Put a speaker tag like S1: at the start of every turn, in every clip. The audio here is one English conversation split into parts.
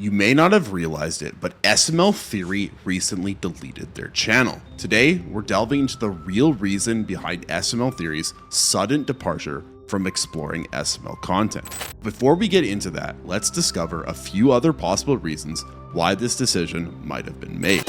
S1: You may not have realized it, but SML Theory recently deleted their channel. Today, we're delving into the real reason behind SML Theory's sudden departure from exploring SML content. Before we get into that, let's discover a few other possible reasons why this decision might have been made.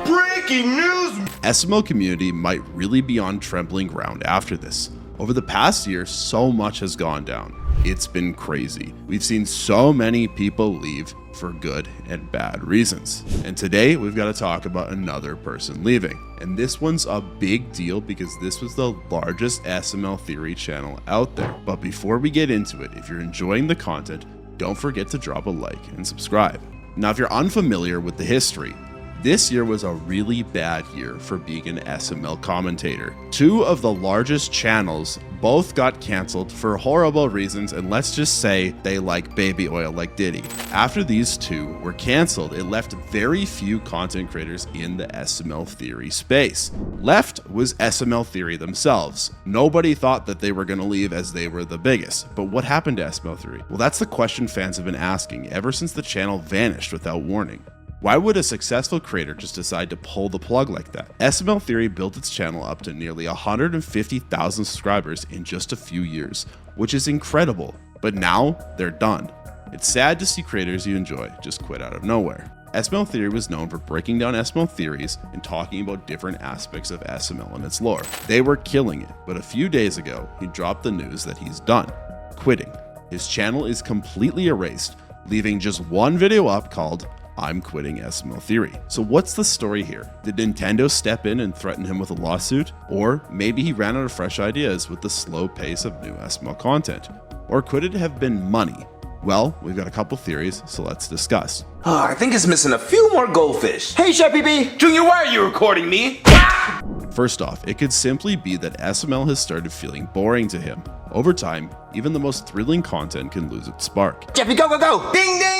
S2: Breaking news!
S1: SML community might really be on trembling ground after this. Over the past year, so much has gone down. It's been crazy. We've seen so many people leave for good and bad reasons. And today we've got to talk about another person leaving. And this one's a big deal because this was the largest SML Theory channel out there. But before we get into it, if you're enjoying the content, don't forget to drop a like and subscribe. Now, if you're unfamiliar with the history, this year was a really bad year for being an SML commentator. Two of the largest channels both got cancelled for horrible reasons, and let's just say they like baby oil like Diddy. After these two were cancelled, it left very few content creators in the SML Theory space. Left was SML Theory themselves. Nobody thought that they were going to leave as they were the biggest. But what happened to SML Theory? Well, that's the question fans have been asking ever since the channel vanished without warning. Why would a successful creator just decide to pull the plug like that? SML Theory built its channel up to nearly 150,000 subscribers in just a few years, which is incredible, but now they're done. It's sad to see creators you enjoy just quit out of nowhere. SML Theory was known for breaking down SML theories and talking about different aspects of SML and its lore. They were killing it, but a few days ago, he dropped the news that he's done, quitting. His channel is completely erased, leaving just one video up called I'm quitting SML Theory. So what's the story here? Did Nintendo step in and threaten him with a lawsuit? Or maybe he ran out of fresh ideas with the slow pace of new SML content? Or could it have been money? Well, we've got a couple theories, so let's discuss.
S2: I think it's missing a few more goldfish.
S3: Hey, Jeffy B!
S2: Junior, why are you recording me?
S1: First off, it could simply be that SML has started feeling boring to him. Over time, even the most thrilling content can lose its spark.
S3: Jeffy, go, go, go!
S2: Ding ding!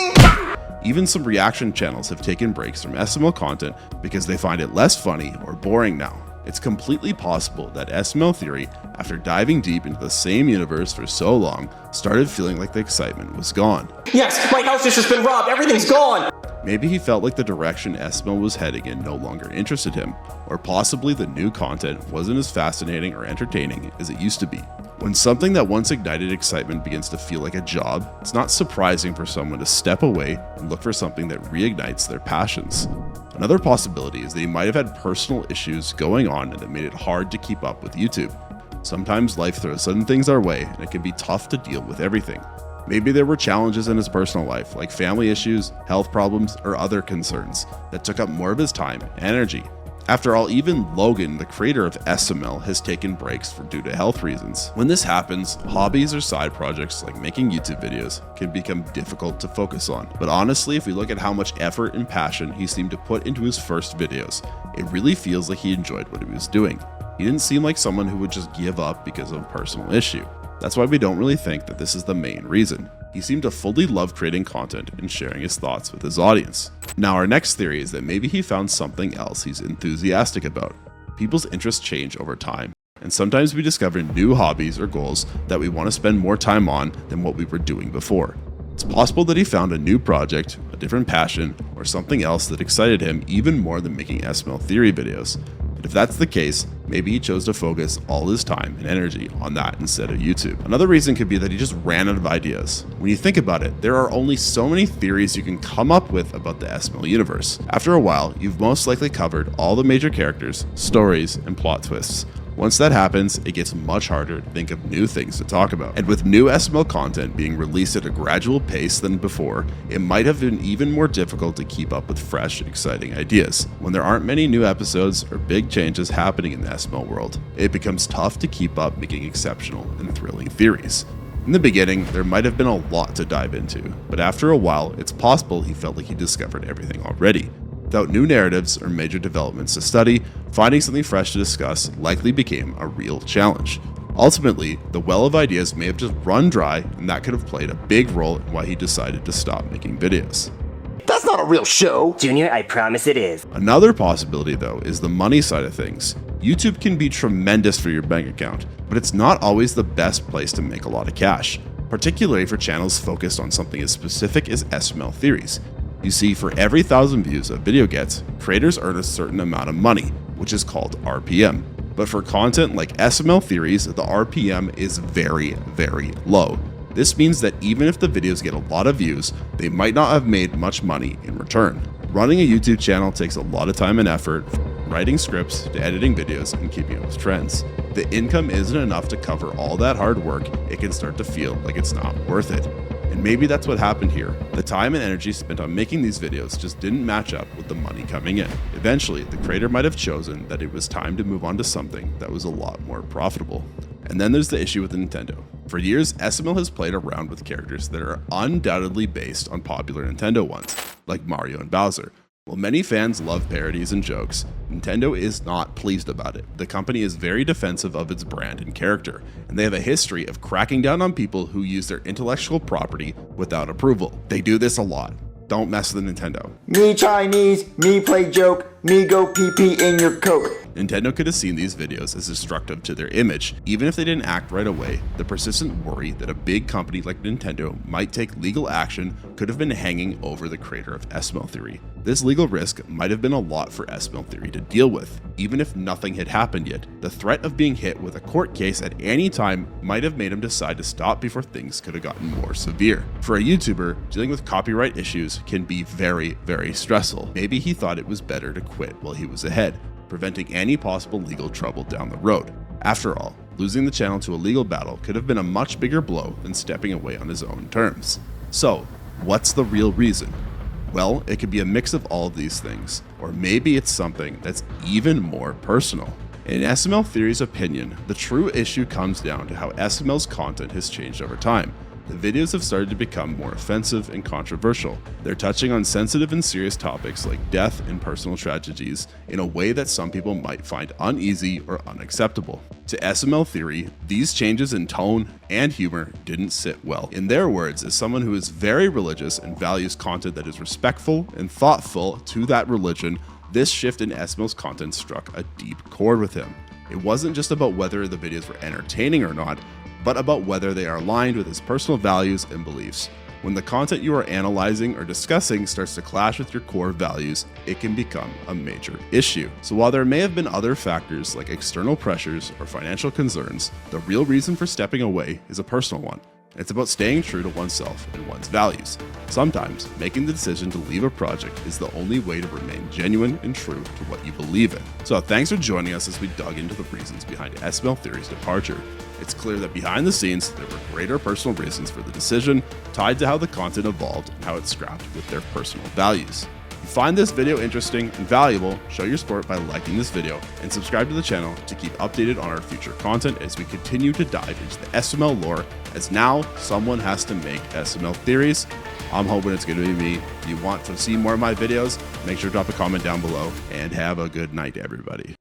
S1: Even some reaction channels have taken breaks from SML content because they find it less funny or boring now. It's completely possible that SML Theory, after diving deep into the same universe for so long, started feeling like the excitement was gone.
S3: Yes, my house has just been robbed, everything's gone!
S1: Maybe he felt like the direction SML was heading in no longer interested him, or possibly the new content wasn't as fascinating or entertaining as it used to be. When something that once ignited excitement begins to feel like a job, it's not surprising for someone to step away and look for something that reignites their passions. Another possibility is that he might have had personal issues going on and that made it hard to keep up with YouTube. Sometimes life throws sudden things our way and it can be tough to deal with everything. Maybe there were challenges in his personal life, like family issues, health problems, or other concerns that took up more of his time and energy. After all, even Logan, the creator of SML, has taken breaks due to health reasons. When this happens, hobbies or side projects like making YouTube videos can become difficult to focus on. But honestly, if we look at how much effort and passion he seemed to put into his first videos, it really feels like he enjoyed what he was doing. He didn't seem like someone who would just give up because of a personal issue. That's why we don't really think that this is the main reason. He seemed to fully love creating content and sharing his thoughts with his audience. Now, our next theory is that maybe he found something else he's enthusiastic about. People's interests change over time, and sometimes we discover new hobbies or goals that we want to spend more time on than what we were doing before. It's possible that he found a new project, a different passion, or something else that excited him even more than making SML Theory videos. And if that's the case, maybe he chose to focus all his time and energy on that instead of YouTube. Another reason could be that he just ran out of ideas. When you think about it, there are only so many theories you can come up with about the SML universe. After a while, you've most likely covered all the major characters, stories, and plot twists. Once that happens, it gets much harder to think of new things to talk about. And with new SML content being released at a gradual pace than before, it might have been even more difficult to keep up with fresh, exciting ideas. When there aren't many new episodes or big changes happening in the SML world, it becomes tough to keep up making exceptional and thrilling theories. In the beginning, there might have been a lot to dive into, but after a while, it's possible he felt like he discovered everything already. Without new narratives or major developments to study, finding something fresh to discuss likely became a real challenge. Ultimately, the well of ideas may have just run dry, and that could have played a big role in why he decided to stop making videos.
S3: That's not a real show!
S4: Junior, I promise it is.
S1: Another possibility, though, is the money side of things. YouTube can be tremendous for your bank account, but it's not always the best place to make a lot of cash. particularly for channels focused on something as specific as SML theories. You see, for every 1,000 views a video gets, creators earn a certain amount of money, which is called RPM. But for content like SML theories, the RPM is very, very low. This means that even if the videos get a lot of views, they might not have made much money in return. Running a YouTube channel takes a lot of time and effort, from writing scripts to editing videos and keeping up with trends. The income isn't enough to cover all that hard work. It can start to feel like it's not worth it. And maybe that's what happened here. The time and energy spent on making these videos just didn't match up with the money coming in. Eventually, the creator might have chosen that it was time to move on to something that was a lot more profitable. And then there's the issue with Nintendo. For years, SML has played around with characters that are undoubtedly based on popular Nintendo ones, like Mario and Bowser. While many fans love parodies and jokes, Nintendo is not pleased about it. The company is very defensive of its brand and character, and they have a history of cracking down on people who use their intellectual property without approval. They do this a lot. Don't mess with Nintendo.
S3: Me Chinese, me play joke, me go pee-pee in your coke.
S1: Nintendo could have seen these videos as destructive to their image. Even if they didn't act right away, the persistent worry that a big company like Nintendo might take legal action could have been hanging over the creator of SML theory. This legal risk might have been a lot for SML theory to deal with, even if nothing had happened yet. The threat of being hit with a court case at any time might have made him decide to stop before things could have gotten more severe. For a YouTuber, dealing with copyright issues can be very, very stressful. Maybe he thought it was better to quit while he was ahead, preventing any possible legal trouble down the road. After all, losing the channel to a legal battle could have been a much bigger blow than stepping away on his own terms. So, what's the real reason? Well, it could be a mix of all of these things, or maybe it's something that's even more personal. In SML Theory's opinion, the true issue comes down to how SML's content has changed over time. The videos have started to become more offensive and controversial. They're touching on sensitive and serious topics like death and personal tragedies in a way that some people might find uneasy or unacceptable. To SML Theory, these changes in tone and humor didn't sit well. In their words, as someone who is very religious and values content that is respectful and thoughtful to that religion, this shift in SML's content struck a deep chord with him. It wasn't just about whether the videos were entertaining or not, but about whether they are aligned with his personal values and beliefs. When the content you are analyzing or discussing starts to clash with your core values, it can become a major issue. So while there may have been other factors like external pressures or financial concerns, the real reason for stepping away is a personal one. It's about staying true to oneself and one's values. Sometimes, making the decision to leave a project is the only way to remain genuine and true to what you believe in. So thanks for joining us as we dug into the reasons behind SML Theory's departure. It's clear that behind the scenes, there were greater personal reasons for the decision, tied to how the content evolved and how it scrapped with their personal values. If you find this video interesting and valuable, show your support by liking this video and subscribe to the channel to keep updated on our future content as we continue to dive into the SML lore, as now someone has to make SML theories. I'm hoping it's going to be me. If you want to see more of my videos, make sure to drop a comment down below, and have a good night, everybody.